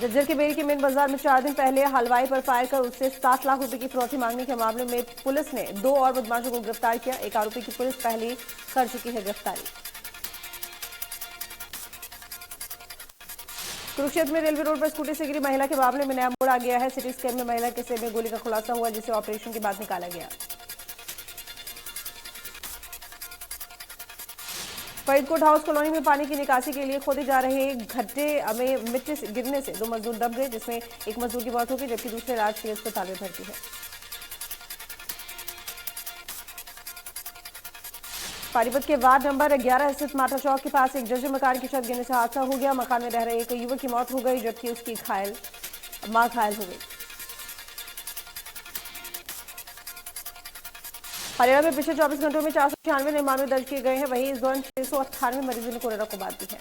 झज्जर के बेरी के मेन बाजार में 4 दिन पहले हलवाई पर फायर कर उससे 7 लाख रुपए की फिरौती मांगने के मामले में पुलिस ने 2 और बदमाशों को गिरफ्तार किया। एक आरोपी की पुलिस पहले ही कर चुकी है गिरफ्तारी। कुरुक्षेत्र में रेलवे रोड पर स्कूटी से गिरी महिला के मामले में नया मोड़ आ गया है। सिटी स्कैन में महिला के सिर में गोली का खुलासा हुआ, जिसे ऑपरेशन के बाद निकाला गया। फरीदकोट हाउस कॉलोनी में पानी की निकासी के लिए खोदे जा रहे गड्ढे में मिट्टी गिरने से 2 मजदूर दब गए, जिसमें एक मजदूर की मौत हो गई, जबकि दूसरे राजकीय अस्पताल में भर्ती है। पानीपत के वार्ड नंबर 11 स्थित माटा चौक के पास एक जर्जर मकान की छत गिरने से हादसा हो गया। मकान में रह रहे एक युवक की मौत हो गई, जबकि उसकी मां घायल हो गई। हरियाणा में पिछले 24 घंटों में 496 नए मामले दर्ज किए गए हैं। वहीं इस दौरान 698 मरीजों ने कोरोना को मात दी है।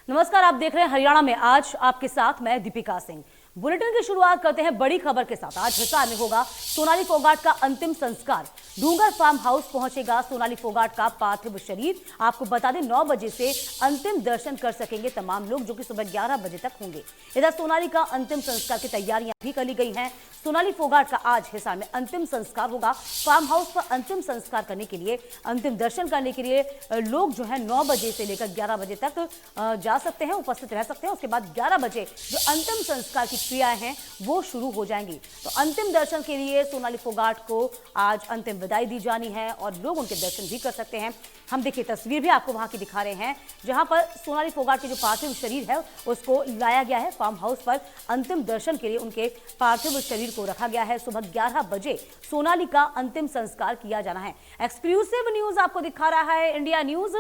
नमस्कार, आप देख रहे हैं हरियाणा में आज, आपके साथ मैं दीपिका सिंह। बुलेटिन की शुरुआत करते हैं बड़ी खबर के साथ। आज हिसार में होगा सोनाली फोगाट का अंतिम संस्कार। डूंगर फार्म हाउस पहुंचेगा सोनाली फोगाट का पार्थिव शरीर। आपको बता दें 9 बजे से अंतिम दर्शन कर सकेंगे तमाम लोग, जो कि सुबह 11 बजे तक होंगे। इधर सोनाली का अंतिम संस्कार की तैयारियां भी कर ली गई हैं। सोनाली फोगाट का आज हिसार में अंतिम संस्कार होगा। फार्म हाउस पर अंतिम संस्कार करने के लिए, अंतिम दर्शन करने के लिए लोग जो है 9 बजे से लेकर 11 बजे तक जा सकते हैं, उपस्थित रह सकते हैं। उसके बाद 11 बजे जो अंतिम संस्कार की क्रियाएं हैं वो शुरू हो जाएंगी। तो अंतिम दर्शन के लिए सोनाली फोगाट को आज अंतिम विदाई दी जानी है और लोग उनके दर्शन भी कर सकते हैं। हम देखिए तस्वीर भी आपको वहां की दिखा रहे हैं, जहां पर सोनाली फोगाट के जो पार्थिव शरीर है उसको लाया गया है फार्म हाउस पर। अंतिम दर्शन के लिए उनके पार्थिव शरीर को रखा गया है। सुबह 11 बजे सोनाली का अंतिम संस्कार किया जाना है। एक्सक्लूसिव न्यूज आपको दिखा रहा है इंडिया न्यूज।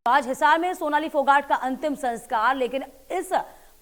आज हिसार में सोनाली फोगाट का अंतिम संस्कार, लेकिन इस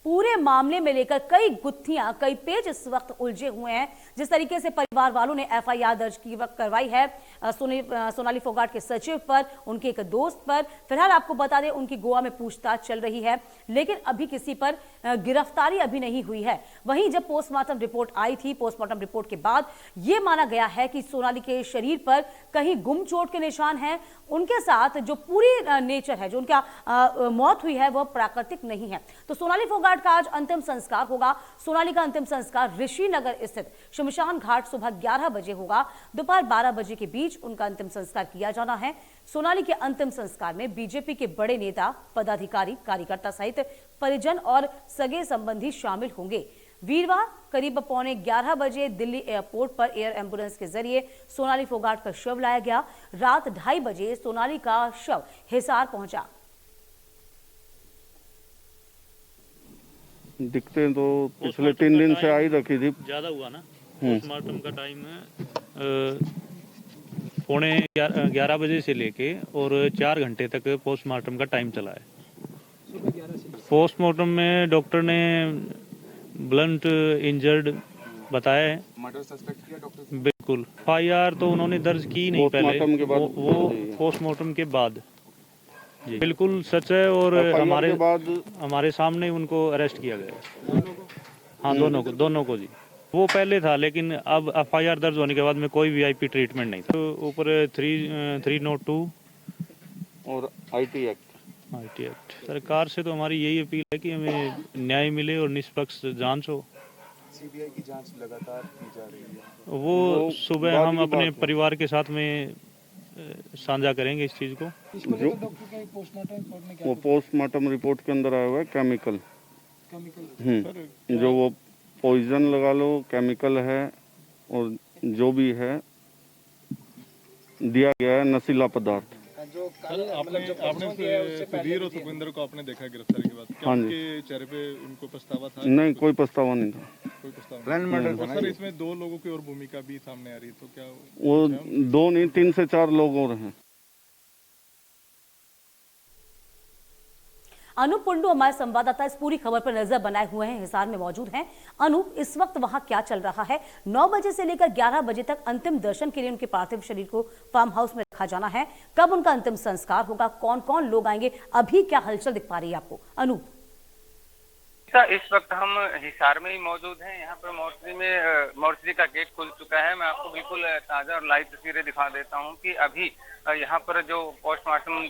पूरे मामले में लेकर कई गुत्थियां, कई पेज इस वक्त उलझे हुए हैं। जिस तरीके से परिवार वालों ने एफआईआर दर्ज करवाई है सोनाली फोगाट के सचिव पर, उनके एक दोस्त पर। फिलहाल आपको बता दें उनकी गोवा में पूछताछ चल रही है, लेकिन अभी किसी पर गिरफ्तारी अभी नहीं हुई है। वहीं जब पोस्टमार्टम रिपोर्ट आई थी, पोस्टमार्टम रिपोर्ट के बाद यह माना गया है कि सोनाली के शरीर पर कहीं गुम चोट के निशान हैं। उनके साथ जो पूरी नेचर है, जो उनका मौत हुई है, वह प्राकृतिक नहीं है। तो सोनाली फोगाट का आज अंतिम संस्कार होगा। सोनाली का अंतिम संस्कार ऋषिनगर स्थित शमशान घाट सुबह 11 बजे होगा। दोपहर 12 बजे के बीच उनका अंतिम संस्कार किया जाना है। सोनाली के अंतिम संस्कार में बीजेपी के बड़े नेता, पदाधिकारी, कार्यकर्ता सहित परिजन और सगे संबंधी शामिल होंगे। वीरवार करीब 11:15 बजे दिल्ली एयरपोर्ट पर एयर एम्बुलेंस के जरिए सोनाली फोगाट का शव लाया गया। रात 2:30 बजे सोनाली का शव हिसार पहुंचा। दिखते तो पिछले 3 दिन से आई रखी थी। ज्यादा हुआ ना। पोस्टमार्टम का टाइम 11:15 बजे से लेके और 4 घंटे तक पोस्टमार्टम का टाइम चला है। पोस्टमार्टम में डॉक्टर ने ब्लंट इंजर्ड बताया है। मर्डर सस्पेक्ट किया डॉक्टर। बिल्कुल। एफआईआर तो उन्होंने दर्ज की नहीं पहले, वो पोस्टमार्टम के बाद। जी बिल्कुल सच है। और हमारे सामने उनको अरेस्ट किया गया। हाँ, दोनों को जी। वो पहले था, लेकिन अब एफआईआर दर्ज होने के बाद में कोई वीआईपी ट्रीटमेंट नहीं था। तो ऊपर 302 और आईटी एक्ट। सरकार से तो हमारी यही अपील है कि हमें न्याय मिले और निष्पक्ष जांच हो। सीबीआई की जांच लगातार की जा रही है। वो सुबह हम अपने परिवार के साथ में साझा करेंगे इस चीज को। वो पोस्टमार्टम रिपोर्ट के अंदर आया हुआ है केमिकल। जो वो पॉइजन लगा लो, केमिकल है, और जो भी है दिया गया है नशीला पदार्थ। जो आपने सुधीर और सुखविंदर को आपने देखा गिरफ्तारी के बाद, क्या उनके चेहरे पे उनको पछतावा था? नहीं, कोई पछतावा नहीं था। कोई पछतावा नहीं। सर, इसमें 2 लोगों की और भूमिका भी सामने आ रही है, तो क्या वो 2 नहीं 3 से 4 लोग और हैं। अनूप कुंडू हमारे संवाददाता इस पूरी खबर पर नजर बनाए हुए हैं, हिसार में मौजूद हैं। अनूप, इस वक्त वहां क्या चल रहा है? 9 बजे से लेकर 11 बजे तक अंतिम दर्शन के लिए उनके पार्थिव शरीर को फार्म हाउस में रखा जाना है। कब उनका अंतिम संस्कार होगा, कौन कौन लोग आएंगे, अभी क्या हलचल दिख पा रही है आपको अनूप? इस वक्त हम हिसार में ही मौजूद हैं। यहाँ पर मोर्चरी का गेट खुल चुका है। मैं आपको बिल्कुल ताजा और लाइव तस्वीरें दिखा देता हूँ कि अभी यहाँ पर जो पोस्टमार्टम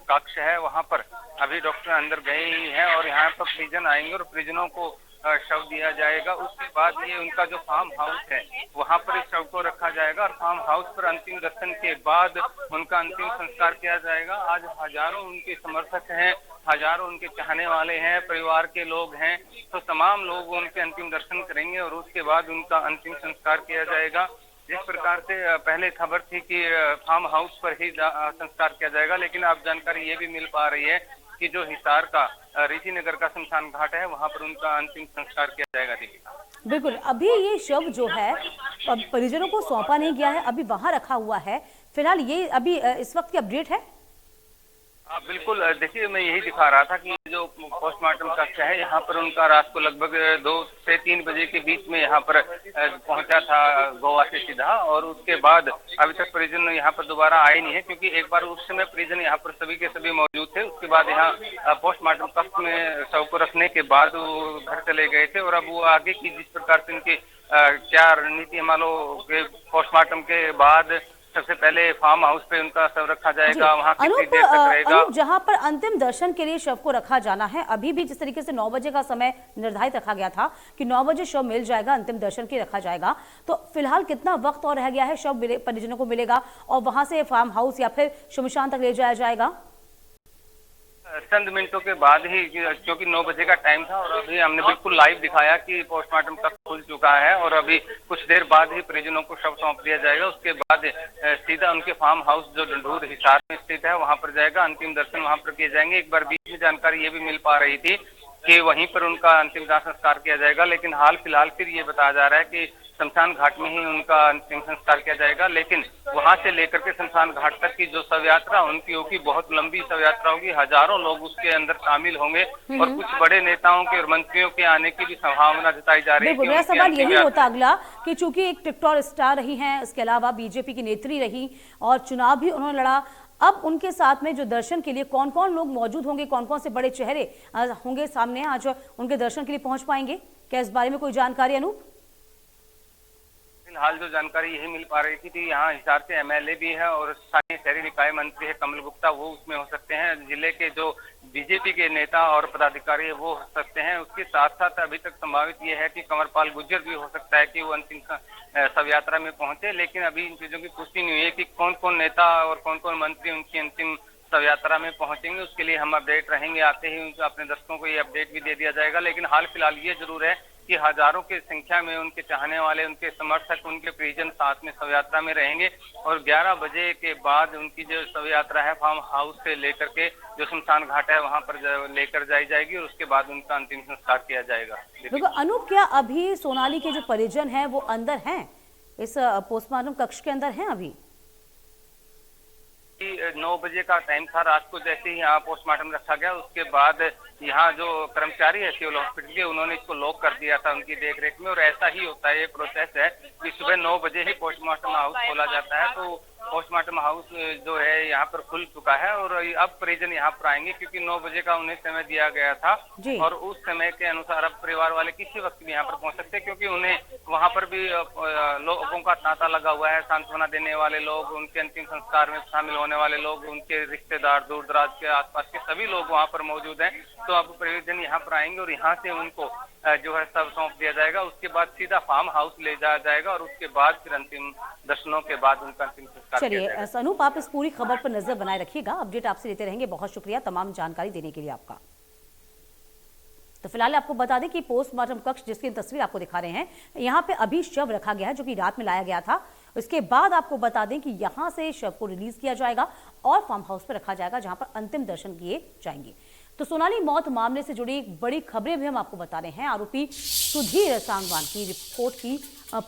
कक्ष है वहाँ पर अभी डॉक्टर अंदर गए ही हैं और यहाँ पर परिजन आएंगे और परिजनों को शव दिया जाएगा। उसके बाद ये उनका जो फार्म हाउस है वहाँ पर इस शव को रखा जाएगा और फार्म हाउस पर अंतिम दर्शन के बाद उनका अंतिम संस्कार किया जाएगा। आज हजारों उनके समर्थक हैं, हजारों उनके चाहने वाले हैं, परिवार के लोग हैं, तो तमाम लोग उनके अंतिम दर्शन करेंगे और उसके बाद उनका अंतिम संस्कार किया जाएगा। जिस प्रकार से पहले खबर थी कि फार्म हाउस पर ही संस्कार किया जाएगा, लेकिन अब जानकारी ये भी मिल पा रही है कि जो हिसार का ऋषि नगर का शमशान घाट है वहां पर उनका अंतिम संस्कार किया जाएगा। दीपिका, बिल्कुल, अभी ये शव जो है परिजनों को सौंपा नहीं गया है, अभी वहां रखा हुआ है फिलहाल। ये अभी इस वक्त की अपडेट है। बिल्कुल, देखिए मैं यही दिखा रहा था कि जो पोस्टमार्टम कक्ष है यहाँ पर उनका रात को लगभग 2 से 3 बजे के बीच में यहाँ पर पहुंचा था गोवा से सीधा, और उसके बाद अभी तक परिजन यहाँ पर दोबारा आए नहीं है क्योंकि एक बार उस समय परिजन यहाँ पर सभी के सभी मौजूद थे। उसके बाद यहाँ पोस्टमार्टम कक्ष में शव को रखने के बाद वो घर चले गए थे और अब वो आगे की जिस प्रकार से उनकी क्या रणनीति है, मान लो पोस्टमार्टम के बाद सबसे पहले फार्म हाउस पे उनका शव रखा जाएगा, वहाँ कितनी देर तक रहेगा। अनूप, जहाँ पर अंतिम दर्शन के लिए शव को रखा जाना है, अभी भी जिस तरीके से 9 बजे का समय निर्धारित रखा गया था कि 9 बजे शव मिल जाएगा, अंतिम दर्शन के रखा जाएगा, तो फिलहाल कितना वक्त और रह गया है? शव परिजनों को मिलेगा और वहां से फार्म हाउस या फिर शमशान तक ले जाया जाएगा? चंद मिनटों के बाद ही, क्योंकि 9 बजे का टाइम था और अभी हमने बिल्कुल लाइव दिखाया कि पोस्टमार्टम कक्ष खुल चुका है और अभी कुछ देर बाद ही परिजनों को शव सौंप दिया जाएगा। उसके बाद सीधा उनके फार्म हाउस जो डंडूर हिसार में स्थित है वहां पर जाएगा, अंतिम दर्शन वहां पर किए जाएंगे। एक बार बीच में जानकारी ये भी मिल पा रही थी कि वहीं पर उनका अंतिम दाह संस्कार किया जाएगा, लेकिन हाल फिलहाल फिर ये बताया जा रहा है कि शमशान घाट में ही उनका अंतिम संस्कार किया जाएगा। लेकिन वहां से लेकर के शमशान घाट तक की जो शव यात्रा उनकी होगी, बहुत लंबी शव यात्रा होगी, हजारों लोग उसके अंदर शामिल होंगे और कुछ बड़े नेताओं के और मंत्रियों के आने की भी संभावना जताई जा रही है। मेरा सवाल यही होता अगला कि चूंकि एक टिकटॉक स्टार रही हैं, इसके अलावा बीजेपी की नेत्री रही और चुनाव भी उन्होंने लड़ा, अब उनके साथ में जो दर्शन के लिए कौन कौन लोग मौजूद होंगे, कौन कौन से बड़े चेहरे होंगे सामने आज उनके दर्शन के लिए पहुंच पाएंगे? क्या इस बारे में कोई जानकारी अनूप? फिलहाल जो जानकारी यही मिल पा रही थी कि यहाँ हिसार से एमएलए भी है और स्थानीय शहरी निकाय मंत्री है कमल गुप्ता, वो उसमें हो सकते हैं। जिले के जो बीजेपी के नेता और पदाधिकारी है वो हो सकते हैं। उसके साथ साथ अभी तक संभावित ये है कि कंवरपाल गुर्जर भी हो सकता है कि वो अंतिम शव यात्रा में पहुंचे, लेकिन अभी इन चीजों की पुष्टि नहीं हुई है कि कौन कौन नेता और कौन कौन मंत्री उनकी अंतिम शव यात्रा में पहुंचेंगे। उसके लिए हम अपडेट रहेंगे, आते ही उनके अपने दर्शकों को ये अपडेट भी दे दिया जाएगा। लेकिन हाल फिलहाल ये जरूर है कि हजारों की संख्या में उनके चाहने वाले, उनके समर्थक, उनके परिजन साथ में शव यात्रा में रहेंगे और 11 बजे के बाद उनकी जो शव यात्रा है फार्म हाउस से लेकर के जो शमशान घाट है वहां पर लेकर जाई जाएगी और उसके बाद उनका अंतिम संस्कार किया जाएगा। देखो अनूप, क्या अभी सोनाली के जो परिजन हैं वो अंदर हैं, इस पोस्टमार्टम कक्ष के अंदर हैं? अभी 9 बजे का टाइम था रात को, जैसे ही यहाँ पोस्टमार्टम रखा गया उसके बाद यहाँ जो कर्मचारी है सिविल हॉस्पिटल के, उन्होंने इसको लॉक कर दिया था उनकी देखरेख में। और ऐसा ही होता है, ये प्रोसेस है कि सुबह 9 बजे ही पोस्टमार्टम हाउस खोला जाता है। तो पोस्टमार्टम हाउस जो है यहाँ पर खुल चुका है और अब परिजन यहाँ पर आएंगे क्योंकि 9 बजे का उन्हें समय दिया गया था और उस समय के अनुसार अब परिवार वाले किसी वक्त भी यहाँ पर पहुँच सकते हैं, क्योंकि उन्हें वहाँ पर भी लोगों का तांता लगा हुआ है, सांत्वना देने वाले लोग, उनके अंतिम संस्कार में शामिल होने वाले लोग, उनके रिश्तेदार, दूर दराज के आसपास के सभी लोग वहाँ पर मौजूद हैं। तो अब परिजन यहाँ पर आएंगे और यहाँ से उनको जो है सब सौंप दिया जाएगा। उसके बाद सीधा फार्म हाउस ले जाया जाएगा और उसके बाद फिर अंतिम दर्शनों के बाद उनका अंतिम संस्कार। चलिए अनूप, आप इस पूरी खबर पर नजर बनाए रखिएगा, अपडेट आपसे लेते रहेंगे। बहुत शुक्रिया तमाम जानकारी देने के लिए आपका। तो फिलहाल आपको बता दें कि पोस्टमार्टम कक्ष जिसकी तस्वीर आपको दिखा रहे हैं, यहाँ पे अभी शव रखा गया है जो कि रात में लाया गया था। इसके बाद आपको बता दें कि यहाँ से शव को रिलीज किया जाएगा और फार्म हाउस पर रखा जाएगा जहां पर अंतिम दर्शन किए जाएंगे। तो सोनाली मौत मामले से जुड़ी बड़ी खबरें भी हम आपको बता रहे हैं। आरोपी सुधीर सांगवान की रिपोर्ट की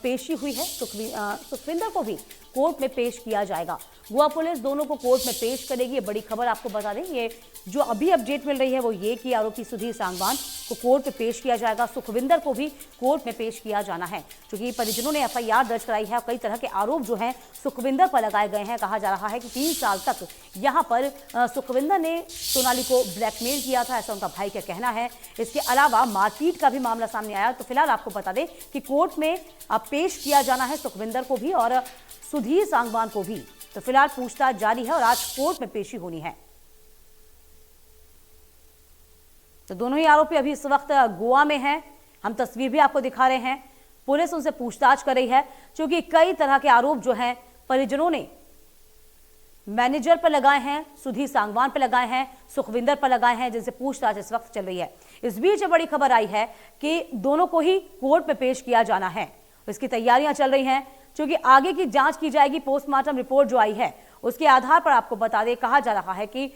पेशी हुई है। सुखविंदर को भी कोर्ट में पेश किया जाएगा। गोवा पुलिस दोनों को कोर्ट में पेश करेगी। ये बड़ी खबर आपको बता दें, ये जो अभी अपडेट मिल रही है वो ये कि आरोपी सुधीर सांगवान को कोर्ट में पेश किया जाएगा। सुखविंदर को भी कोर्ट में पेश किया जाना है, क्योंकि परिजनों ने एफआईआर दर्ज कराई है। कई तरह के आरोप जो हैं सुखविंदर पर लगाए गए हैं। कहा जा रहा है कि 3 साल तक यहाँ पर सुखविंदर ने सोनाली को ब्लैकमेल किया था, ऐसा उनका भाई का कहना है। इसके अलावा मारपीट का भी मामला सामने आया। तो फिलहाल आपको बता दें कि कोर्ट में अब पेश किया जाना है सुखविंदर को भी और सुधीर सांगवान को भी। तो फिलहाल पूछताछ जारी है और आज कोर्ट में पेशी होनी है। तो दोनों ही आरोपी अभी इस वक्त गोवा में हैं। हम तस्वीर भी आपको दिखा रहे हैं। पुलिस उनसे पूछताछ कर रही है, क्योंकि कई तरह के आरोप जो हैं परिजनों ने मैनेजर पर लगाए हैं, सुधीर सांगवान पर लगाए हैं, सुखविंदर पर लगाए हैं, जिनसे पूछताछ इस वक्त चल रही है। इस बीच बड़ी खबर आई है कि दोनों को ही कोर्ट में पेश किया जाना है। इसकी तैयारियां चल रही हैं, क्योंकि आगे की जांच की जाएगी। पोस्टमार्टम रिपोर्ट जो आई है उसके आधार पर आपको बता दें, कहा जा रहा है कि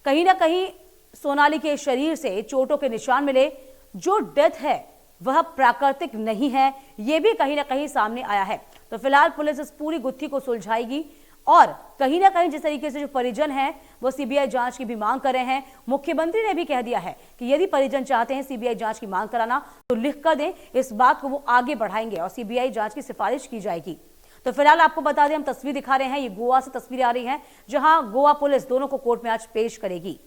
कहीं ना कहीं सोनाली के शरीर से चोटों के निशान मिले। जो डेथ है वह प्राकृतिक नहीं है, यह भी कहीं ना कहीं सामने आया है। तो फिलहाल पुलिस इस पूरी गुत्थी को सुलझाएगी और कहीं ना कहीं जिस तरीके से जो परिजन हैं वो सीबीआई जांच की भी मांग कर रहे हैं। मुख्यमंत्री ने भी कह दिया है कि यदि परिजन चाहते हैं सीबीआई जांच की मांग कराना तो लिख कर दें, इस बात को वो आगे बढ़ाएंगे और सीबीआई जांच की सिफारिश की जाएगी। तो फिलहाल आपको बता दें, हम तस्वीर दिखा रहे हैं, ये गोवा से तस्वीरें आ रही हैं, जहां गोवा पुलिस दोनों को कोर्ट में आज पेश करेगी।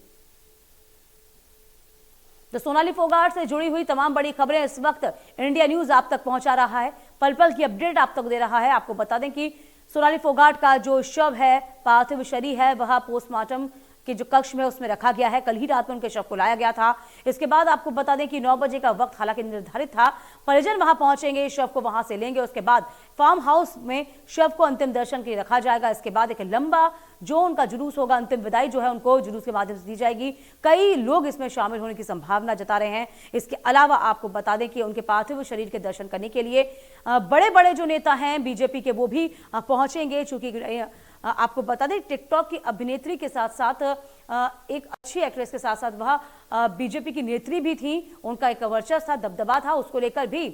तो सोनाली फोगाट से जुड़ी हुई तमाम बड़ी खबरें इस वक्त इंडिया न्यूज आप तक पहुंचा रहा है, पल पल की अपडेट आप तक दे रहा है। आपको बता दें कि सोनाली फोगाट का जो शव है, पार्थिव शरीर है, वह पोस्टमार्टम के जो कक्ष में उसमें रखा गया है। कल ही रात में उनके शव को लाया गया था। इसके बाद आपको बता दें कि 9 बजे का वक्त हालांकि निर्धारित था। परिजन वहां पहुंचेंगे, शव को वहां से लेंगे। उसके बाद फार्म हाउस में शव को अंतिम दर्शन के लिए रखा जाएगा। इसके बाद एक लंबा जो उनका जुलूस होगा, अंतिम विदाई जो है उनको जुलूस के माध्यम से दी जाएगी। कई लोग इसमें शामिल होने की संभावना जता रहे हैं। इसके अलावा आपको बता दें कि उनके पार्थिव शरीर के दर्शन करने के लिए बड़े बड़े जो नेता हैं बीजेपी के, वो भी पहुंचेंगे। चूंकि आपको बता दें टिकटॉक की अभिनेत्री के साथ साथ एक अच्छी एक्ट्रेस के साथ साथ वह बीजेपी की नेत्री भी थी। उनका एक वर्चस्व था, दबदबा था, उसको लेकर भी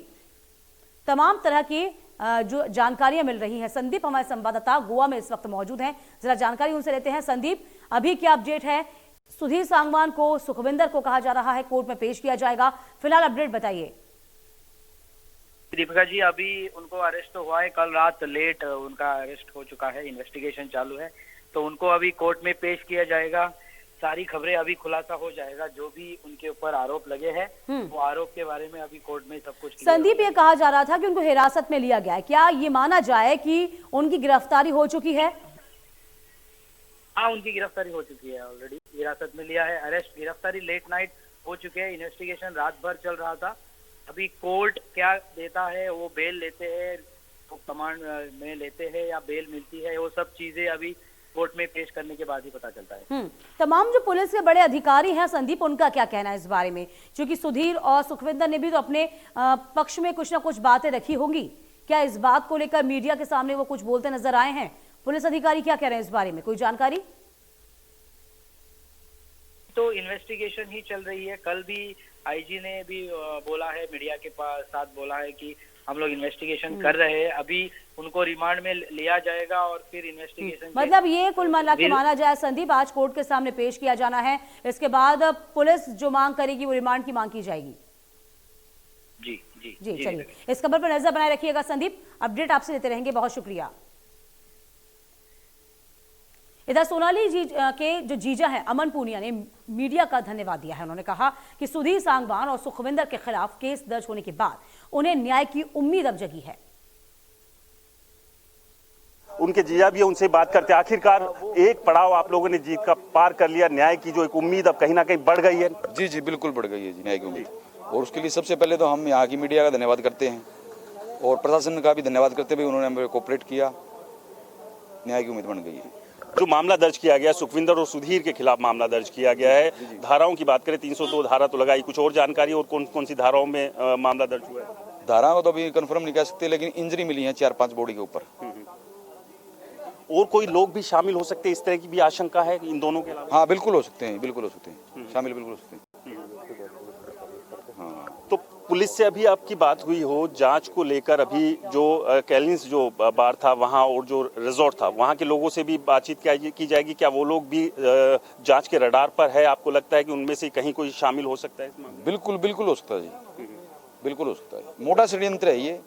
तमाम तरह की जो जानकारियां मिल रही हैं। संदीप हमारे संवाददाता गोवा में इस वक्त मौजूद हैं, जरा जानकारी उनसे लेते हैं। संदीप, अभी क्या अपडेट है? सुधीर सांगवान को, सुखविंदर को कहा जा रहा है कोर्ट में पेश किया जाएगा, फिलहाल अपडेट बताइए। दीपिका जी, अभी उनको अरेस्ट तो हुआ है, कल रात लेट उनका अरेस्ट हो चुका है, इन्वेस्टिगेशन चालू है, तो उनको अभी कोर्ट में पेश किया जाएगा। सारी खबरें अभी खुलासा हो जाएगा, जो भी उनके ऊपर आरोप लगे हैं वो आरोप के बारे में अभी कोर्ट में सब कुछ। संदीप, ये कहा जा रहा था कि उनको हिरासत में लिया गया है, क्या ये माना जाए कि उनकी गिरफ्तारी हो चुकी है? हाँ, उनकी गिरफ्तारी हो चुकी है, ऑलरेडी हिरासत में लिया है। अरेस्ट, गिरफ्तारी लेट नाइट हो चुके हैं, इन्वेस्टिगेशन रात भर चल रहा था। अभी कोर्ट क्या देता है, वो बेल लेते हैं, वो कमांड में लेते हैं या बेल मिलती है, वो सब चीजें अभी कोर्ट में पेश करने के बाद ही पता चलता है। तमाम जो पुलिस के बड़े अधिकारी हैं संदीप, उनका क्या कहना है इस बारे में? क्योंकि सुधीर और सुखविंदर ने भी तो अपने पक्ष में कुछ ना कुछ बातें रखी होंगी। क्या इस बात को लेकर मीडिया के सामने वो कुछ बोलते नजर आए हैं? पुलिस अधिकारी क्या कह रहे हैं इस बारे में, कोई जानकारी? तो इन्वेस्टिगेशन ही चल रही है। कल भी आईजी ने भी बोला है, मीडिया के साथ बोला है कि हम लोग इन्वेस्टिगेशन कर रहे हैं, अभी उनको रिमांड में लिया जाएगा और फिर इन्वेस्टिगेशन। मतलब ये कुल मिला के माना जाए संदीप, आज कोर्ट के सामने पेश किया जाना है, इसके बाद पुलिस जो मांग करेगी वो रिमांड की मांग की जाएगी। जी जी जी, चलिए इस खबर पर नजर बनाए रखिएगा संदीप, अपडेट आपसे लेते रहेंगे, बहुत शुक्रिया। इधर सोनाली जी के जो जीजा हैं अमन पूनिया ने मीडिया का धन्यवाद दिया है। उन्होंने कहा कि सुधीर सांगवान और सुखविंदर के खिलाफ केस दर्ज होने के बाद उन्हें न्याय की उम्मीद अब जगी है। उनके जीजा भी उनसे बात करते, आखिरकार एक पड़ाव आप लोगों ने जीत का पार कर लिया, न्याय की जो एक उम्मीद अब कहीं ना कहीं बढ़ गई है। जी जी, बिल्कुल बढ़ गई है जी न्याय की उम्मीद, और उसके लिए सबसे पहले तो हम यहाँ की मीडिया का धन्यवाद करते हैं और प्रशासन का भी धन्यवाद करते हुए उन्होंने हमें कोऑपरेट किया, न्याय की उम्मीद बन गई है। जो मामला दर्ज किया गया सुखविंदर और सुधीर के खिलाफ मामला दर्ज किया गया है, धाराओं की बात करें 302 धारा तो लगाई, कुछ और जानकारी और कौन कौन सी धाराओं में मामला दर्ज हुआ है? धाराओं को तो अभी कंफर्म नहीं कह सकते, लेकिन इंजरी मिली है 4-5 बॉडी के ऊपर। और कोई लोग भी शामिल हो सकते हैं, इस तरह की भी आशंका है इन दोनों के अलावा? हाँ बिल्कुल हो सकते हैं, बिल्कुल हो सकते हैं, शामिल बिल्कुल हो सकते हैं। तो पुलिस से अभी आपकी बात हुई हो जांच को लेकर, अभी जो कैलिन्स जो बार था वहां और जो रिजॉर्ट था वहां के लोगों से भी बातचीत की जाएगी? क्या वो लोग भी जांच के रडार पर है? आपको लगता है कि उनमें से कहीं कोई शामिल हो सकता है इसमें? बिल्कुल बिल्कुल हो सकता है जी, बिल्कुल हो सकता है। मोटा षड्यंत्र है ये,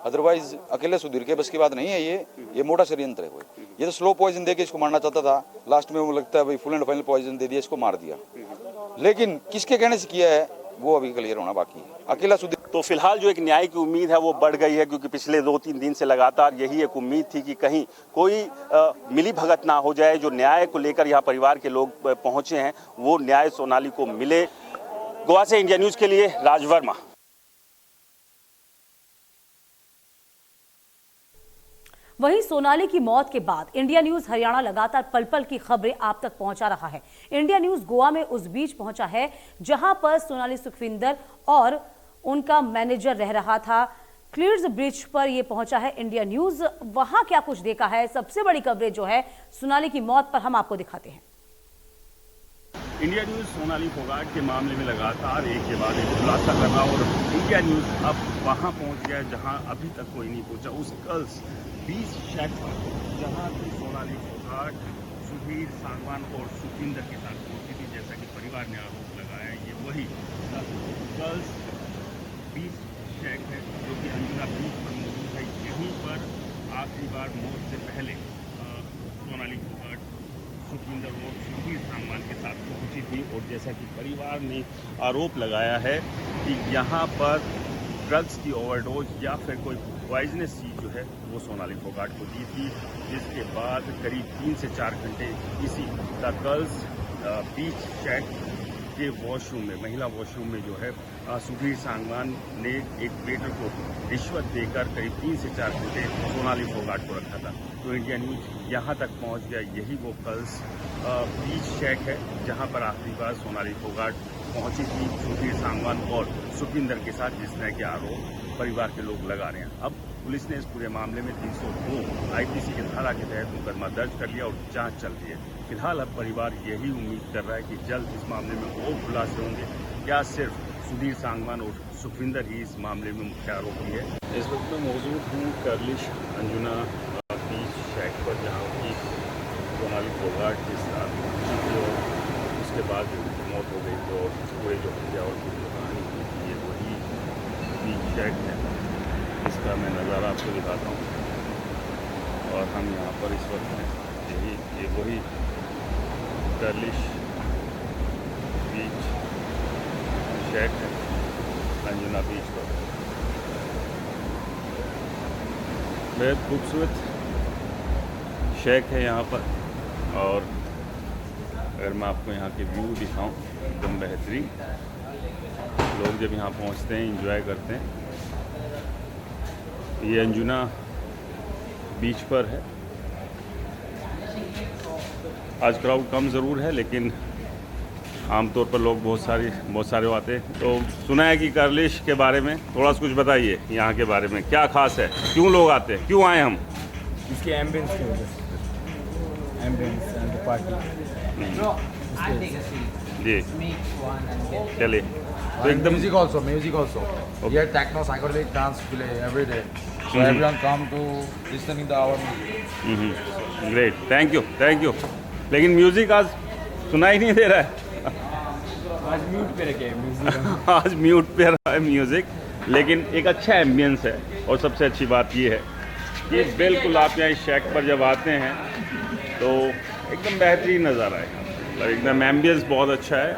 अदरवाइज अकेले सुधीर के बस की बात नहीं है ये मोटा षड्यंत्र है कोई। ये तो स्लो पॉइजन देके इसको मारना चाहता था, लास्ट में वो लगता है भाई फुल एंड फाइनल पॉइजन दे दिया, इसको मार दिया। लेकिन किसके कहने से किया है वो अभी क्लियर होना बाकी है। अकेला सुधीर तो फिलहाल जो एक न्याय की उम्मीद है वो बढ़ गई है, क्योंकि पिछले 2-3 दिन से लगातार यही एक उम्मीद थी कि कहीं कोई मिली भगत ना हो जाए। जो न्याय को लेकर यहाँ परिवार के लोग पहुंचे हैं वो न्याय सोनाली को मिले। गोवा से इंडिया न्यूज के लिए राज वर्मा। वहीं सोनाली की मौत के बाद इंडिया न्यूज हरियाणा लगातार पल पल की खबरें आप तक पहुंचा रहा है। इंडिया न्यूज गोवा में उस बीच पहुंचा है जहां पर सोनाली सुखविंदर और उनका मैनेजर रह रहा था। क्लियर्स ब्रिज पर यह पहुंचा है इंडिया न्यूज। वहां क्या कुछ देखा है, सबसे बड़ी कवरेज जो है सोनाली की मौत पर हम आपको दिखाते हैं। इंडिया न्यूज सोनाली फोगाट के मामले में लगातार एक के बाद एक खुलासा कर रहा और इंडिया न्यूज अब वहां पहुंच गया जहां अभी तक कोई नहीं पहुंचा, उस गर्ल्स बीच शैक पर, जहां की सोनाली फोगाट सुधीर सांगवान और सुखविंदर के साथ पहुंची थी। जैसा कि परिवार ने आरोप लगाया, ये वही गर्ल्स बीच शैक है जो कि अंजुना बीच पर मौजूद है। यहीं पर आखिरी बार मौत से पहले सोनाली फोगाट सुखविंदर और सुधीर सांगवान के साथ पहुंची थी। और जैसा कि परिवार ने आरोप लगाया है कि यहाँ पर ड्रग्स की ओवरडोज या फिर कोई पॉइजनस चीज जो है वो सोनाली फोगाट को दी थी, जिसके बाद करीब 3 से 4 घंटे इसी द गर्ल्स बीच शैक के वॉशरूम में, महिला वॉशरूम में जो है सुधीर सांगवान ने एक वेटर को रिश्वत देकर करीब 3 से 4 घंटे सोनाली फोगाट को रखा था। तो इंडिया न्यूज यहाँ तक पहुँच गया। यही वो गर्ल्स बीच शैक है जहाँ पर आखिरी बार सोनाली फोगाट पहुंची थी सुधीर सांगवान और सुखविंदर के साथ, जिस तरह के आरोप परिवार के लोग लगा रहे हैं। अब पुलिस ने इस पूरे मामले में 302 आईपीसी की धारा के तहत मुकदमा दर्ज कर लिया और जांच चल रही है। फिलहाल अब परिवार यही उम्मीद कर रहा है कि जल्द इस मामले में और खुलासे होंगे। क्या सिर्फ सुधीर सांगवान और सुखविंदर ही इस मामले में मुख्य आरोपी है? इस वक्त मैं मौजूद हूँ कर्लिश अंजुना बीच शैक पर, जहाँ की सोनाली फोगाट के साथ पहुंची थी और उसके बाद मौत हो गई थी। और पूरे जो हत्या और पूरी जो कहानी हुई थी ये वही बीच शैक है, इसका मैं नज़ारा आपको दिखाता हूँ। और हम यहाँ पर इस वक्त हैं, ये वही कर्लिश बीच शैक है अंजुना बीच पर। बेहद खूबसूरत शैक है यहाँ पर। और अगर मैं आपको यहाँ के व्यू दिखाऊं, एकदम बेहतरीन। लोग जब यहाँ पहुँचते हैं एंजॉय करते हैं। ये अंजुना बीच पर है। आज क्राउड कम ज़रूर है, लेकिन आमतौर पर लोग बहुत सारे आते हैं। तो सुना है कि कर्लिश के बारे में थोड़ा सा कुछ बताइए, यहाँ के बारे में क्या खास है, क्यों लोग आते हैं, क्यों आए हम? इसके एम्बियंस की वजह से, एम्बियंस एंड पार्टी। जी चलिए। तो एकदम music also. Okay. Here techno, psychedelic dance play every day. So everyone come to listening to our music. Great, thank you. लेकिन म्यूजिक आज सुनाई नहीं दे रहा है। आज म्यूट पे रखे म्यूजिक। आज म्यूट पे रहा है म्यूजिक, लेकिन एक अच्छा एम्बियंस है। और सबसे अच्छी बात ये है कि बिल्कुल आप यहाँ इस शैक पर जब आते हैं तो एकदम बेहतरीन नज़ारा है। और एकदम एम्बियंस बहुत अच्छा है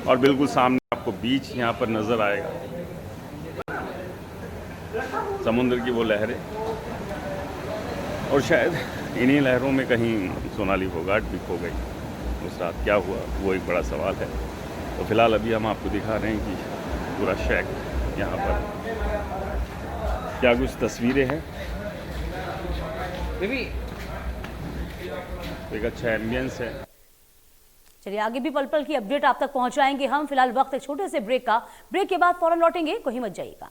और बिल्कुल सामने आपको बीच यहाँ पर नज़र आएगा, समुद्र की वो लहरें। और शायद इन्हीं लहरों में कहीं सोनाली फोगाट भी खो गई। उस रात क्या हुआ वो एक बड़ा सवाल है। तो फिलहाल अभी हम आपको दिखा रहे हैं कि पूरा शैक यहाँ पर क्या कुछ तस्वीरें हैं। एक अच्छा एम्बियंस है। चलिए आगे भी पल पल की अपडेट आप तक पहुंचाएंगे हम। फिलहाल वक्त एक छोटे से ब्रेक का। ब्रेक के बाद फौरन लौटेंगे, कहीं मत जाइएगा।